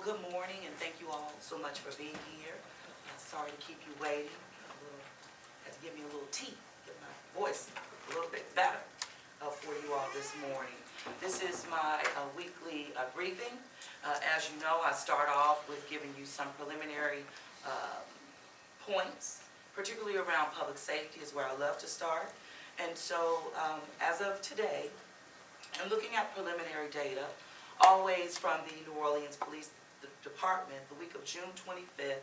Good morning, and thank you all so much for being here. Sorry to keep you waiting. Had to give me a little tea, get my voice a little bit better for you all this morning. This is my weekly briefing. As you know, I start off with giving you some preliminary points, particularly around public safety is where I love to start. And so as of today, I'm looking at preliminary data, always from the New Orleans Police Department, the week of June 25th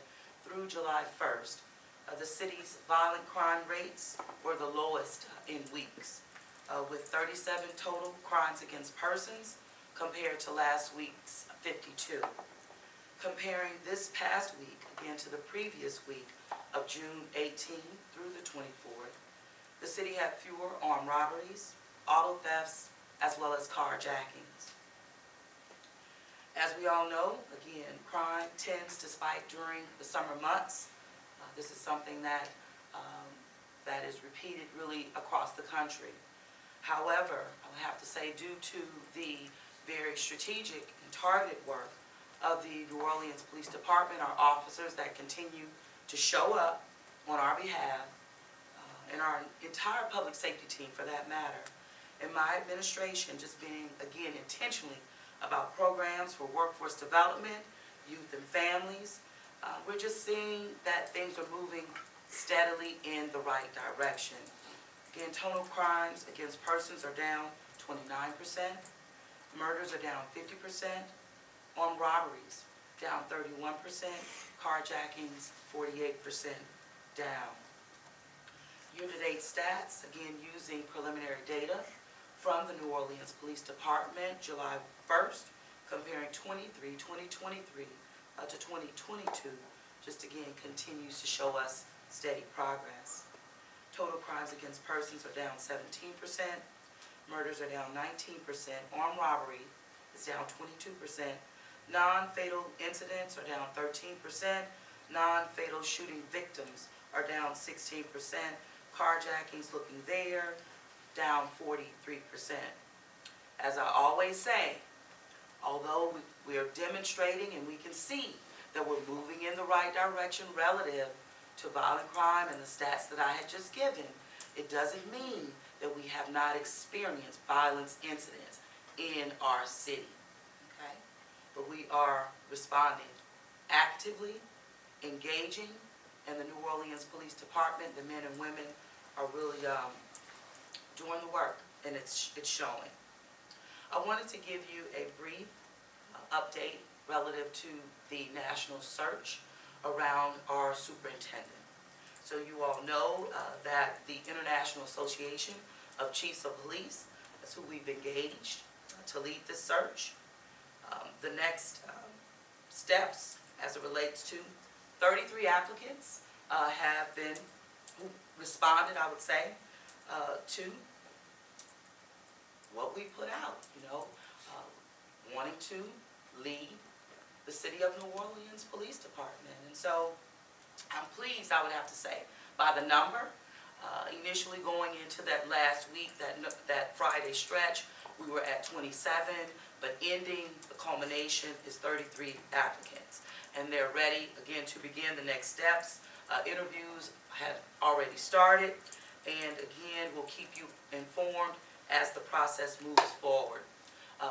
through July 1st. The city's violent crime rates were the lowest in weeks, with 37 total crimes against persons compared to last week's 52. Comparing this past week, again, to the previous week of June 18th through the 24th, the city had fewer armed robberies, auto thefts, as well as carjackings. As we all know, again, crime tends to spike during the summer months. This is something that is repeated really across the country. However, I have to say, due to the very strategic and targeted work of the New Orleans Police Department, our officers that continue to show up on our behalf, and our entire public safety team for that matter, and my administration just being, again, intentionally about programs for workforce development, youth and families. We're just seeing that things are moving steadily in the right direction. Again, total crimes against persons are down 29%, murders are down 50%, armed robberies down 31%, carjackings 48% down. Year-to-date stats, again using preliminary data from the New Orleans Police Department, July 1st, comparing 2023 to 2022, just again continues to show us steady progress. Total crimes against persons are down 17%, murders are down 19%, armed robbery is down 22%, non-fatal incidents are down 13%, non-fatal shooting victims are down 16%, carjackings looking there, down 43%. As I always say, although we are demonstrating and we can see that we're moving in the right direction relative to violent crime and the stats that I had just given, it doesn't mean that we have not experienced violence incidents in our city. Okay? But we are responding actively, engaging, and the New Orleans Police Department, the men and women, are really doing the work, and it's showing. I wanted to give you a brief update relative to the national search around our superintendent. So you all know that the International Association of Chiefs of Police, that's who we've engaged to lead this search. The next steps as it relates to 33 applicants have been responded, I would say, to what we put out, wanting to lead the City of New Orleans Police Department. And so I'm pleased, I would have to say, by the number. Initially going into that last week, that Friday stretch, we were at 27, but ending, the culmination is 33 applicants. And they're ready, again, to begin the next steps. Interviews have already started, and again, we'll keep you informed as the process moves forward.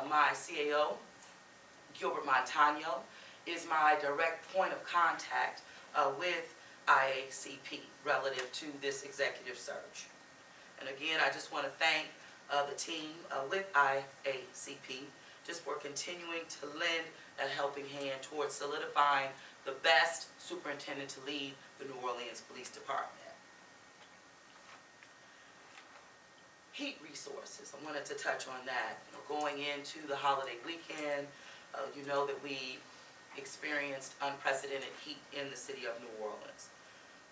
My CAO, Gilbert Montano, is my direct point of contact with IACP relative to this executive search. And again, I just want to thank the team with IACP just for continuing to lend a helping hand towards solidifying the best superintendent to lead the New Orleans Police Department. Heat resources, I wanted to touch on that. Going into the holiday weekend, you know that we experienced unprecedented heat in the city of New Orleans.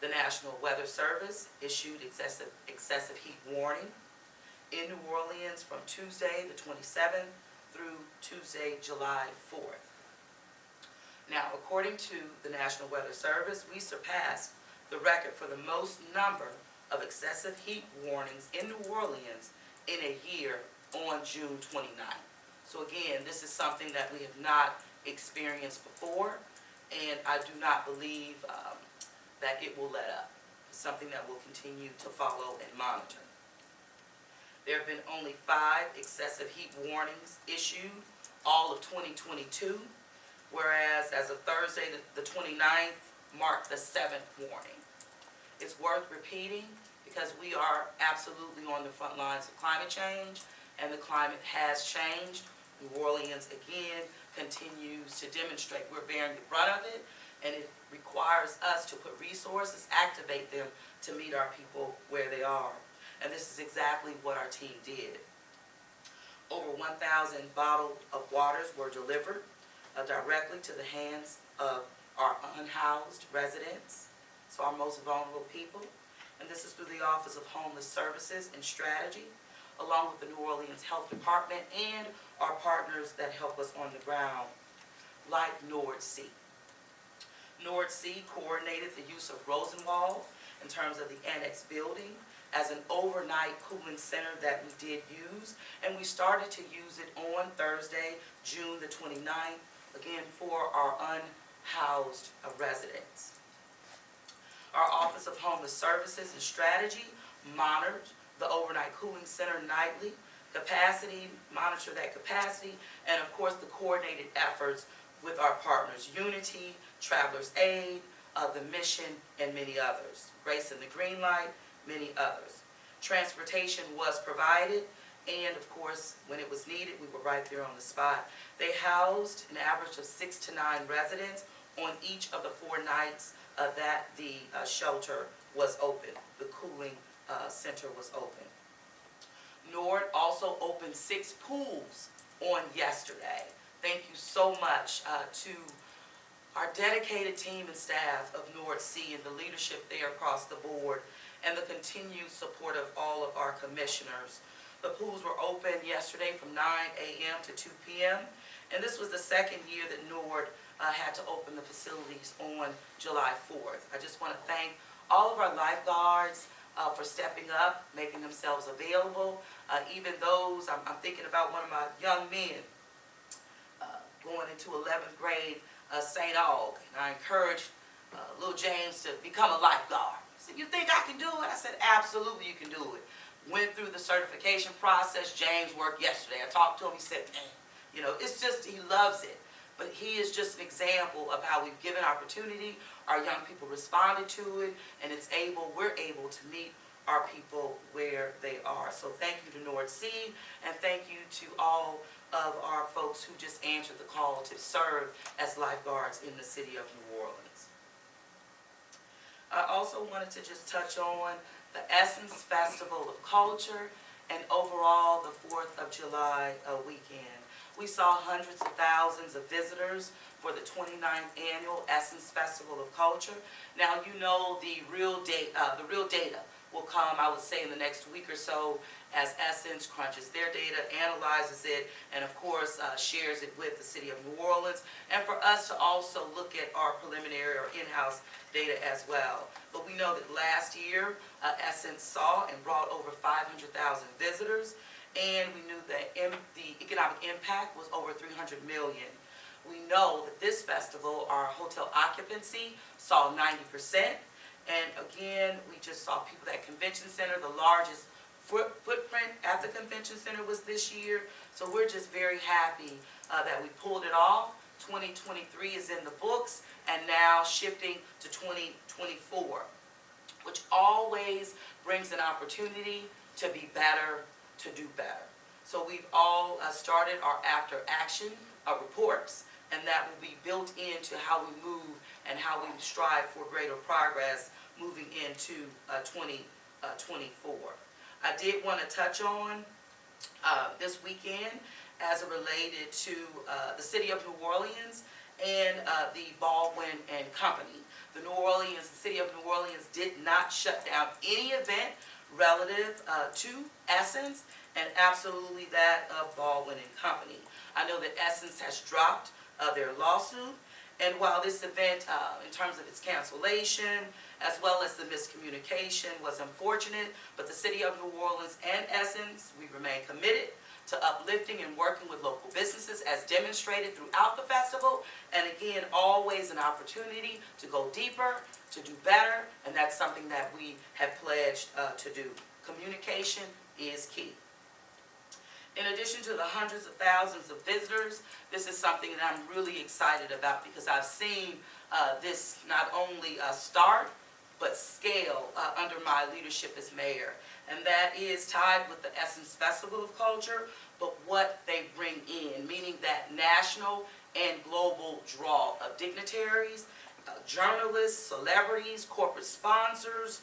The National Weather Service issued excessive heat warning in New Orleans from Tuesday the 27th through Tuesday, July 4th. Now, according to the National Weather Service, we surpassed the record for the most number of excessive heat warnings in New Orleans in a year on June 29th. So again, this is something that we have not experienced before, and I do not believe that it will let up. It's something that we'll continue to follow and monitor. There have been only 5 excessive heat warnings issued all of 2022, whereas as of Thursday, the 29th, marked the 7th warning. It's worth repeating because we are absolutely on the front lines of climate change, and the climate has changed. New Orleans, again, continues to demonstrate we're bearing the brunt of it, and it requires us to put resources, activate them to meet our people where they are. And this is exactly what our team did. Over 1,000 bottles of waters were delivered directly to the hands of our unhoused residents, so our most vulnerable people. And this is through the Office of Homeless Services and Strategy, along with the New Orleans Health Department and our partners that help us on the ground, like NORD-C. NORD-C coordinated the use of Rosenwald in terms of the annex building as an overnight cooling center that we did use, and we started to use it on Thursday, June the 29th, again for our unhoused residents. Our Office of Homeless Services and Strategy monitored the overnight cooling center nightly, monitor that capacity, and of course the coordinated efforts with our partners, Unity, Travelers Aid, the Mission, and many others. Grace and the Green Light, many others. Transportation was provided, and of course, when it was needed, we were right there on the spot. They housed an average of 6 to 9 residents on each of the 4 nights that the shelter was open. The cooling center was open. NORD also opened 6 pools on yesterday. Thank you so much to our dedicated team and staff of NORD-C and the leadership there across the board, and the continued support of all of our commissioners. The pools were open yesterday from 9 a.m. to 2 p.m., and this was the second year that NORD had to open the facilities on July 4th. I just want to thank all of our lifeguards for stepping up, making themselves available. Even those, I'm thinking about one of my young men going into 11th grade, St. Aug, and I encouraged little James to become a lifeguard. He said, "You think I can do it?" I said, "Absolutely you can do it." Went through the certification process. James worked yesterday. I talked to him. He said, "Man, you know, it's just, he loves it." But he is just an example of how we've given opportunity, our young people responded to it, and we're able to meet our people where they are. So thank you to NORD-C, and thank you to all of our folks who just answered the call to serve as lifeguards in the city of New Orleans. I also wanted to just touch on the Essence Festival of Culture and overall the 4th of July weekend. We saw hundreds of thousands of visitors for the 29th annual Essence Festival of Culture. Now, you know, the real data will come, I would say, in the next week or so as Essence crunches their data, analyzes it, and of course shares it with the city of New Orleans, and for us to also look at our preliminary or in-house data as well. But we know that last year Essence saw and brought over 500,000 visitors, and we knew that the economic impact was over $300 million. We know that this festival, our hotel occupancy saw 90%, and again, we just saw people at Convention Center. The largest footprint at the Convention Center was this year, so we're just very happy that we pulled it off. 2023 is in the books, and now shifting to 2024, which always brings an opportunity to be better, to do better. So we've all started our after action reports, and that will be built into how we move and how we strive for greater progress moving into 2024. I did want to touch on this weekend as it related to the city of New Orleans and the Baldwin and Company. The city of New Orleans did not shut down any event relative to Essence, and absolutely that of Baldwin and Company. I know that Essence has dropped their lawsuit, and while this event, in terms of its cancellation, as well as the miscommunication, was unfortunate, but the city of New Orleans and Essence, we remain committed to uplifting and working with local businesses as demonstrated throughout the festival. And again, always an opportunity to go deeper, to do better, and that's something that we have pledged to do. Communication is key. In addition to the hundreds of thousands of visitors, this is something that I'm really excited about because I've seen this not only start, but scale under my leadership as mayor. And that is tied with the Essence Festival of Culture, but what they bring in, meaning that national and global draw of dignitaries, journalists, celebrities, corporate sponsors,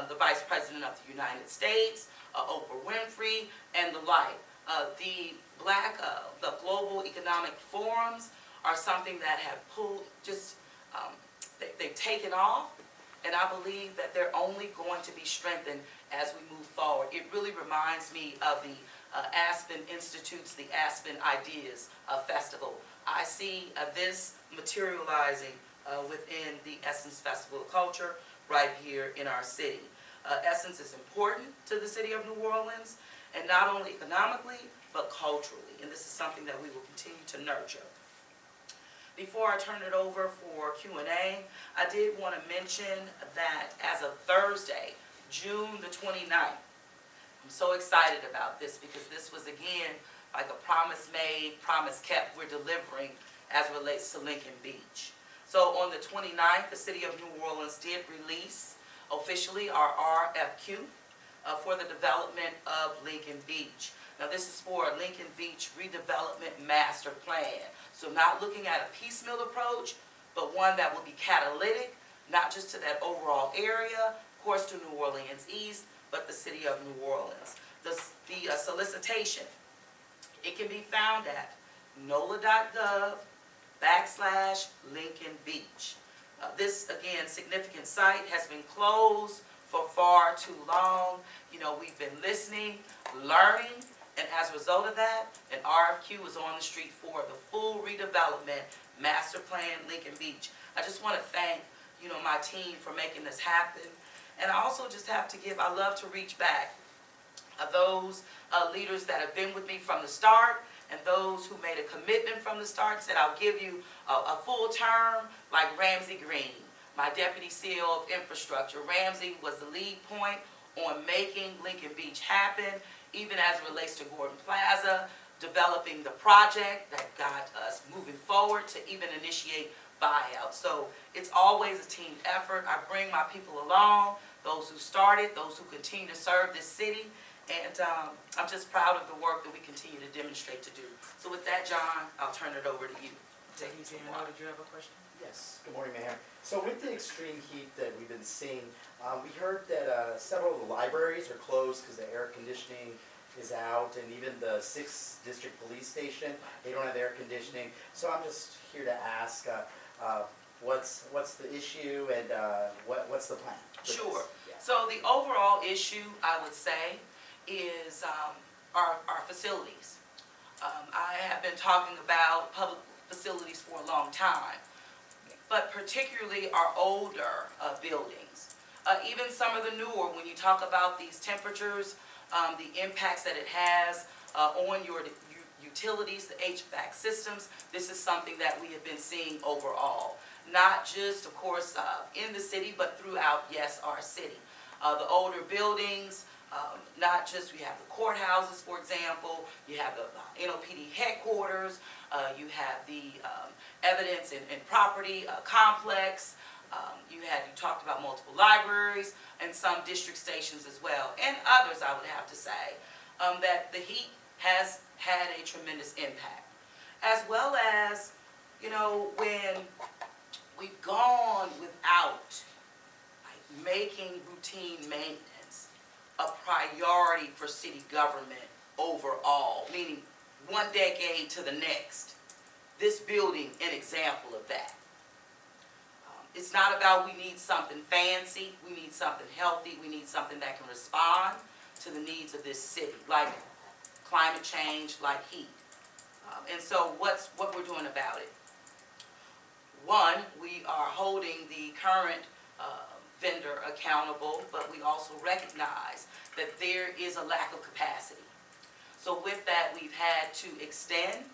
the Vice President of the United States, Oprah Winfrey, and the like. The global economic forums are something that have pulled, they've taken off, and I believe that they're only going to be strengthened as we move forward. It really reminds me of the Aspen Institute's The Aspen Ideas Festival. I see this materializing within the Essence Festival of Culture right here in our city. Essence is important to the city of New Orleans, and not only economically, but culturally. And this is something that we will continue to nurture. Before I turn it over for Q&A, I did want to mention that as of Thursday, June the 29th, I'm so excited about this because this was, again, like a promise made, promise kept, we're delivering as it relates to Lincoln Beach. So on the 29th, the city of New Orleans did release officially our RFQ for the development of Lincoln Beach. Now this is for a Lincoln Beach redevelopment master plan. So not looking at a piecemeal approach, but one that will be catalytic, not just to that overall area, of course to New Orleans East, but the city of New Orleans. The solicitation, it can be found at NOLA.gov/Lincoln Beach. This, again, significant site has been closed for far too long. You know, we've been listening, learning, and as a result of that, an RFQ is on the street for the full redevelopment master plan Lincoln Beach. I just want to thank, my team for making this happen. And I also just have to I love to reach back those leaders that have been with me from the start, and those who made a commitment from the start and said, I'll give you a full term, like Ramsey Green, my Deputy CEO of Infrastructure. Ramsey was the lead point on making Lincoln Beach happen, even as it relates to Gordon Plaza, developing the project that got us moving forward to even initiate buyout. So it's always a team effort. I bring my people along, those who started, those who continue to serve this city, and I'm just proud of the work that we continue to demonstrate to do. So with that, John, I'll turn it over to you. Did you have a question? Yes. Good morning, Mayor. So with the extreme heat that we've been seeing, we heard that several of the libraries are closed because the air conditioning is out, and even the 6th District Police Station, they don't have air conditioning. So I'm just here to ask, what's the issue, and what's the plan? Sure. Yeah. So the overall issue, I would say, is our facilities. I have been talking about public facilities for a long time, but particularly our older buildings. Even some of the newer, when you talk about these temperatures, the impacts that it has on your utilities, the HVAC systems, this is something that we have been seeing overall. Not just, of course, in the city, but throughout, yes, our city. The older buildings, not just, we have the courthouses, for example, you have the NOPD headquarters, you have the evidence and property complex, you talked about multiple libraries and some district stations as well, and others, I would have to say, that the heat has had a tremendous impact. As well as, when we've gone without making routine maintenance a priority for city government overall, meaning one decade to the next. This building, an example of that. It's not about we need something fancy, we need something healthy, we need something that can respond to the needs of this city, like climate change, like heat. And so what we're doing about it? One, we are holding the current vendor accountable, but we also recognize that there is a lack of capacity. So with that, we we've had to extend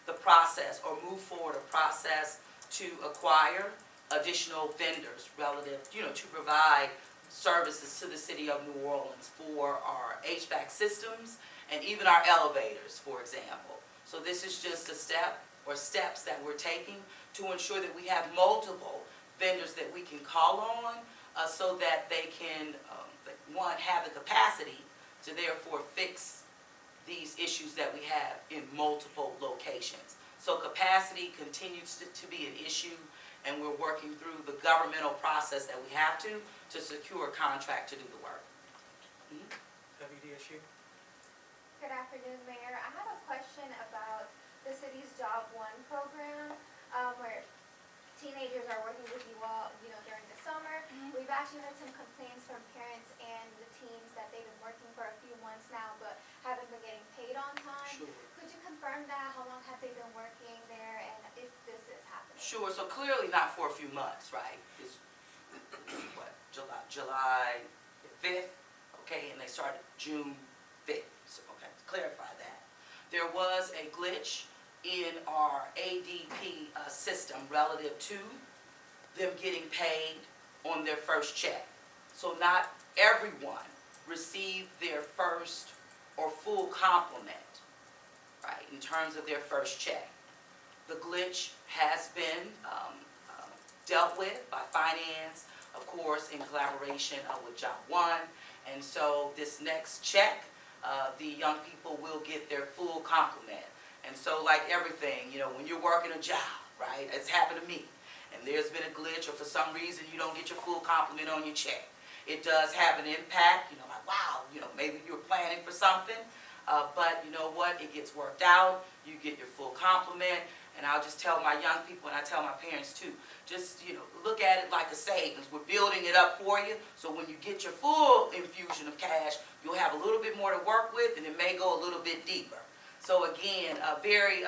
the process or move forward a process to acquire additional vendors relative, to provide services to the city of New Orleans for our HVAC systems and even our elevators, for example. So this is just a step or steps that we're taking to ensure that we have multiple vendors that we can call on so that they can, one, have the capacity to therefore fix these issues that we have in multiple locations. So capacity continues to be an issue, and we're working through the governmental process that we have to secure a contract to do the work. WDSU? Good afternoon, Mayor. I have a question about the city's Job One program, where teenagers are working with you all, during the summer. We've actually had some complaints from parents and the teams that they've been working for a few months now, but haven't been getting paid on time. Sure. Could you confirm that? How long have they been working there, and if this is happening? Sure, so clearly not for a few months, right? It's, what, July 5th, okay, and they started June 5th, so, okay, to clarify that. There was a glitch in our ADP system relative to them getting paid on their first check. So not everyone received their first or full complement, right, in terms of their first check. The glitch has been dealt with by finance, of course, in collaboration with Job One. And so this next check, the young people will get their full complement. And so like everything, when you're working a job, right, it's happened to me, and there's been a glitch or for some reason you don't get your full complement on your check. It does have an impact, like wow, maybe you're planning for something, but you know what, it gets worked out, you get your full complement. And I'll just tell my young people, and I tell my parents too, just, look at it like a savings. We're building it up for you, so when you get your full infusion of cash, you'll have a little bit more to work with, and it may go a little bit deeper. So again, very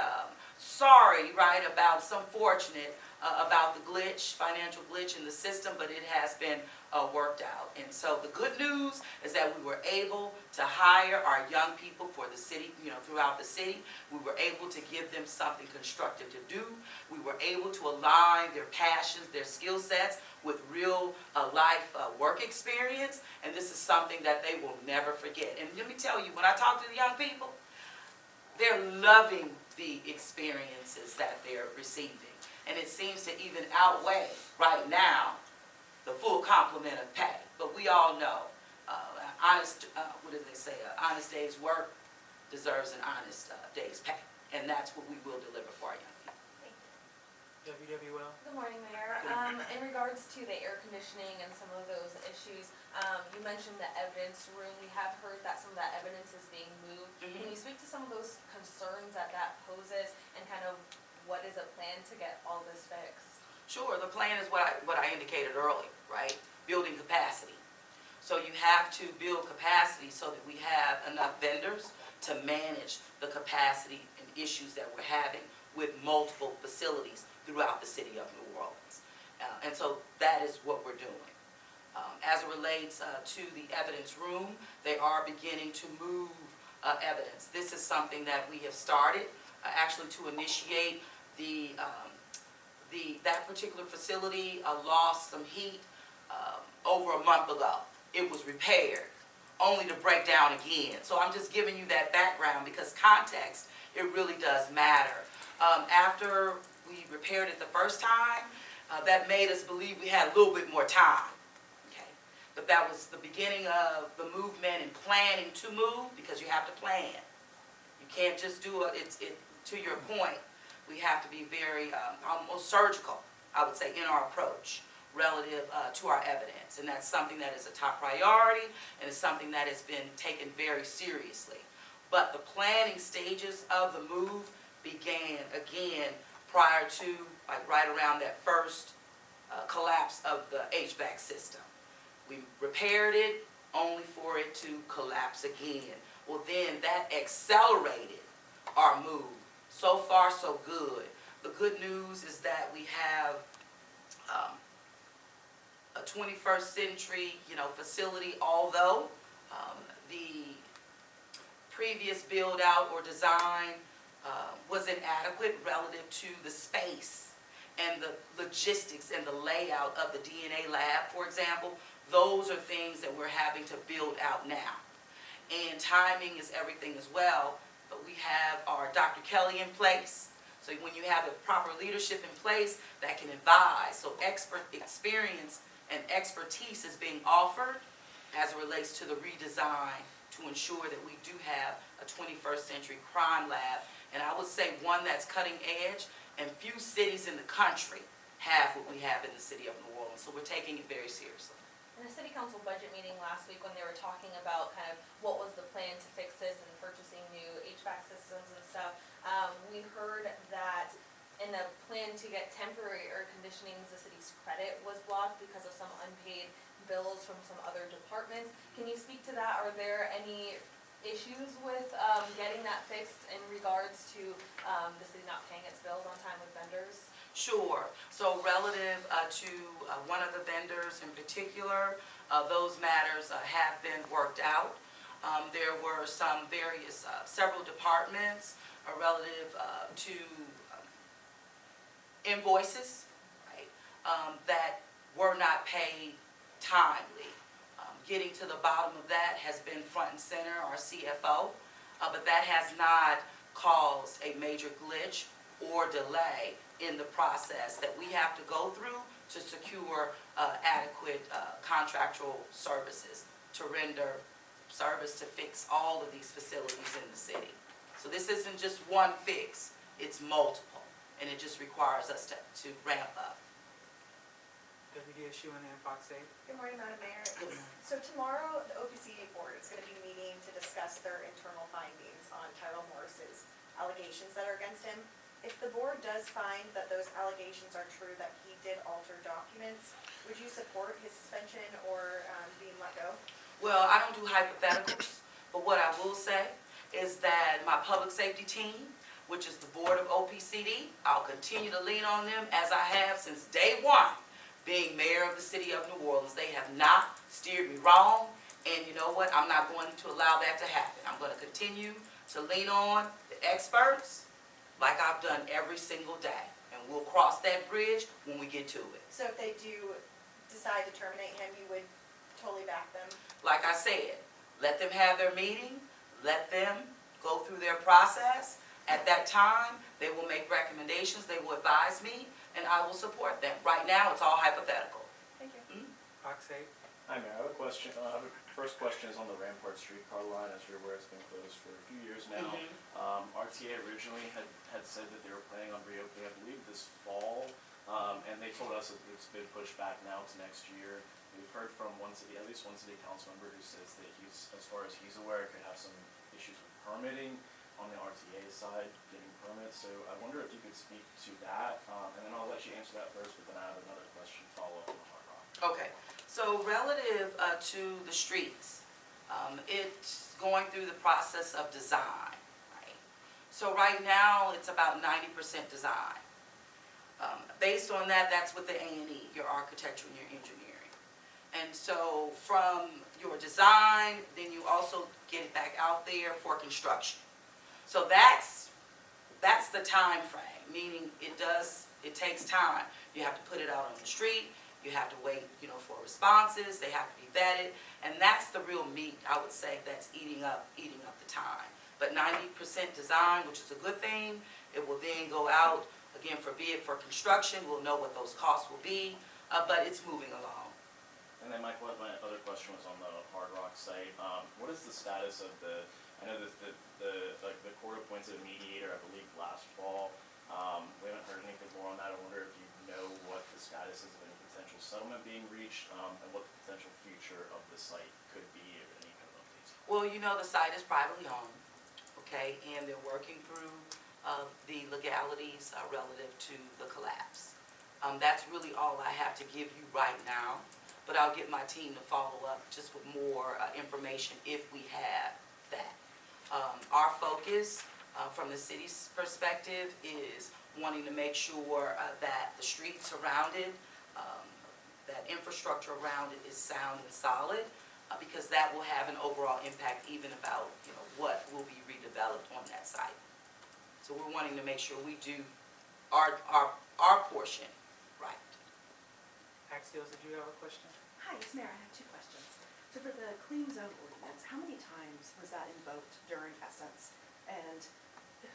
sorry, right, about some fortunate about the glitch, financial glitch in the system, but it has been worked out. And so the good news is that we were able to hire our young people for the city, throughout the city. We were able to give them something constructive to do. We were able to align their passions, their skill sets with real life work experience. And this is something that they will never forget. And let me tell you, when I talk to the young people, they're loving the experiences that they're receiving. And it seems to even outweigh, right now, the full complement of pay. But we all know, honest day's work deserves an honest day's pay. And that's what we will deliver for our young people. WWL? Good morning, Mayor. In regards to the air conditioning and some of those issues, you mentioned the evidence room. We have heard that some of that evidence is being moved. Can you speak to some of those concerns that poses and kind of what is a plan to get all this fixed? Sure, the plan is what I indicated earlier, right? Building capacity. So you have to build capacity so that we have enough vendors to manage the capacity and issues that we're having with multiple facilities throughout the city of New Orleans. And so that is what we're doing. As it relates to the evidence room, they are beginning to move evidence. This is something that we have started actually to initiate that particular facility lost some heat over a month ago. It was repaired, only to break down again. So I'm just giving you that background because context, it really does matter. After we repaired it the first time, that made us believe we had a little bit more time. Okay, but that was the beginning of the movement and planning to move because you have to plan. You can't just do it. To your point, we have to be very almost surgical, I would say, in our approach relative to our evidence. And that's something that is a top priority, and it's something that has been taken very seriously. But the planning stages of the move began, again, prior to, like right around that first collapse of the HVAC system. We repaired it only for it to collapse again. Well, then that accelerated our move. So far, so good. The good news is that we have a 21st century, facility, although the previous build out or design was inadequate relative to the space and the logistics and the layout of the DNA lab, for example. Those are things that we're having to build out now. And timing is everything as well, but we have our Dr. Kelly in place. So when you have the proper leadership in place that can advise, so expert experience and expertise is being offered as it relates to the redesign to ensure that we do have a 21st century crime lab. And I would say one that's cutting edge, and few cities in the country have what we have in the city of New Orleans. So we're taking it very seriously. In the city council budget meeting last week, when they were talking about kind of what was the plan to fix this and purchasing new HVAC systems and stuff, we heard that in the plan to get temporary air conditioning, the city's credit was blocked because of some unpaid bills from some other departments. Can you speak to that? Are there any issues with getting that fixed in regards to the city not paying its bills on time with vendors? Sure. So relative to one of the vendors in particular, those matters have been worked out. There were some various, several departments relative to invoices, right, that were not paid timely. Getting to the bottom of that has been front and center, our CFO, but that has not caused a major glitch or delay in the process that we have to go through to secure adequate contractual services to render service to fix all of these facilities in the city. So this isn't just one fix, it's multiple, and it just requires us to ramp up. Deputy Issue and Fox 8. Good morning, Madam Mayor. Good morning. So tomorrow, the OPCA board is going to be meeting to discuss their internal findings on Tyrell Morris's allegations that are against him. If the board does find that those allegations are true, that he did alter documents, would you support his suspension or being let go? Well, I don't do hypotheticals, but what I will say is that my public safety team, which is the board of OPCD, I'll continue to lean on them as I have since day one, being mayor of the city of New Orleans. They have not steered me wrong, and you know what? I'm not going to allow that to happen. I'm going to continue to lean on the experts like I've done every single day, and we'll cross that bridge when we get to it. So if they do decide to terminate him, you would totally back them? Like I said, let them have their meeting, let them go through their process. At that time, they will make recommendations, they will advise me, and I will support them. Right now, it's all hypothetical. Thank you. Fox 8. Hi, Mayor. I have a question. First question is on the Rampart streetcar line. As you're aware, it's been closed for a few years now. RTA originally had said that they were planning on reopening, I believe, this fall, and they told us that it's been pushed back now to next year. We've heard from at least one city council member who says that as far as he's aware, could have some issues with permitting on the RTA side, getting permits. So I wonder if you could speak to that, and then I'll let you answer that first, but then I have another question follow-up on Hard Rock. Okay, so relative to the streets, it's going through the process of design, right? So right now, it's about 90% design. Based on that, that's with the A&E, your architecture and your engineering. And so from your design, then you also get it back out there for construction. So that's the time frame, meaning it takes time. You have to put it out on the street, you have to wait, for responses, they have to be vetted, and that's the real meat, I would say, that's eating up the time. But 90% design, which is a good thing, it will then go out, again, for bid for construction, we'll know what those costs will be, but it's moving along. And then my other question was on the Hard Rock site. What is the status of I know that the court appointed a mediator, I believe, last fall. We haven't heard anything more on that. I wonder if you know what the status is of any potential settlement being reached, and what the potential future of the site could be, or any kind of updates. Well, the site is privately owned, okay, and they're working through the legalities relative to the collapse. That's really all I have to give you right now, but I'll get my team to follow up just with more information if we have that. Our focus from the city's perspective is wanting to make sure that the streets around it, that infrastructure around it is sound and solid, because that will have an overall impact even about, what will be redeveloped on that site. So we're wanting to make sure we do our portion right. Axios, did you have a question? Hi, yes, Mayor, I have two questions. So for the clean zone ordinance, how many times was that invoked during Essence? And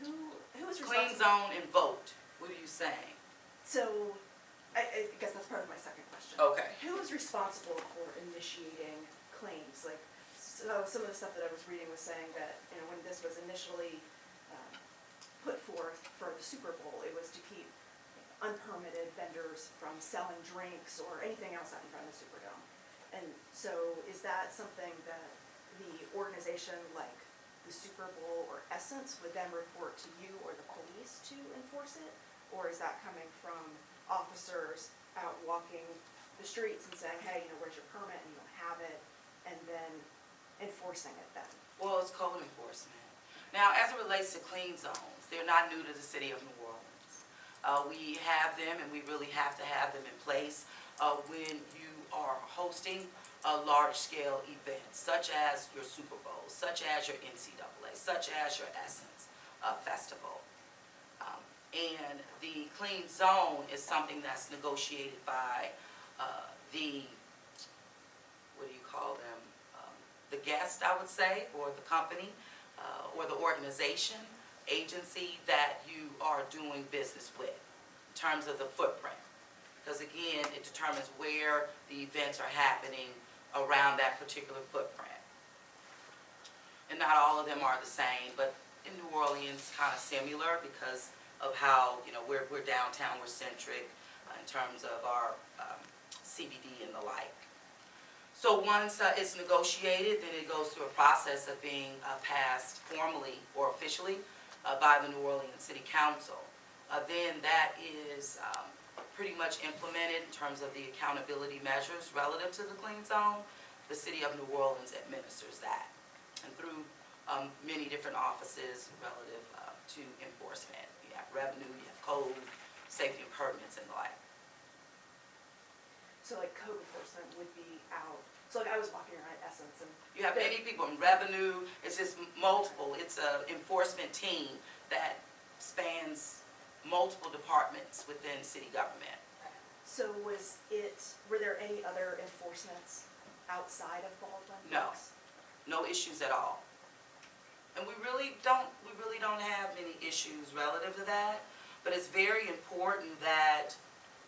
who was Clean responsible? zone and vote, what are you saying? So, I guess that's part of my second question. Okay. Who was responsible for initiating claims? Like, so some of the stuff that I was reading was saying that, you know, when this was initially put forth for the Super Bowl, it was to keep unpermitted vendors from selling drinks or anything else out in front of the Superdome. And so is that something that the organization like the Super Bowl or Essence would then report to you or the police to enforce it? Or is that coming from officers out walking the streets and saying, hey, you know, where's your permit, and you don't have it, and then enforcing it then? Well, it's code enforcement. Now, as it relates to clean zones, they're not new to the city of New Orleans. We have them, and we really have to have them in place when you are hosting large-scale events, such as your Super Bowl, such as your NCAA, such as your Essence Festival. And the clean zone is something that's negotiated by the, what do you call them? The guest, I would say, or the company, or the organization, agency that you are doing business with in terms of the footprint. Because again, it determines where the events are happening around that particular footprint. And not all of them are the same, but in New Orleans, kind of similar because of how, you know, we're downtown, we're centric in terms of our CBD and the like. So once it's negotiated, then it goes through a process of being passed formally or officially by the New Orleans City Council. Then that is pretty much implemented in terms of the accountability measures relative to the clean zone. The city of New Orleans administers that, and through many different offices relative to enforcement. You have revenue, you have code, safety and permits and the like. So like code enforcement would be out. So like I was walking around Essence and. You have many people in revenue, it's just multiple. It's an enforcement team that spans multiple departments within city government. So were there any other enforcements outside of Baldwin? No. No issues at all. And we really don't have many issues relative to that, but it's very important that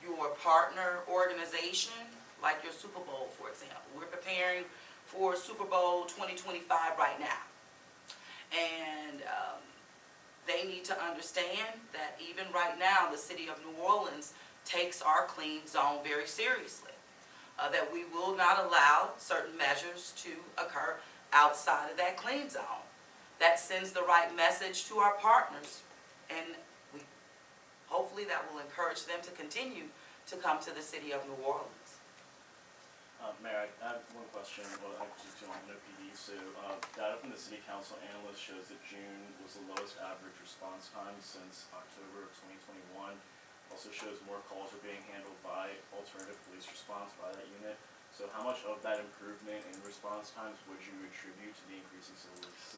your partner organization, like your Super Bowl, for example, we're preparing for Super Bowl 2025 right now. And they need to understand that even right now, the city of New Orleans takes our clean zone very seriously. That we will not allow certain measures to occur outside of that clean zone. That sends the right message to our partners, and hopefully that will encourage them to continue to come to the city of New Orleans. Mayor, I have one question, well, actually two on NOPD. So data from the city council analyst shows that June was the lowest average response time since October of 2021. Also shows more calls are being handled by alternative police response by that unit. So how much of that improvement in response times would you attribute to the increasing civil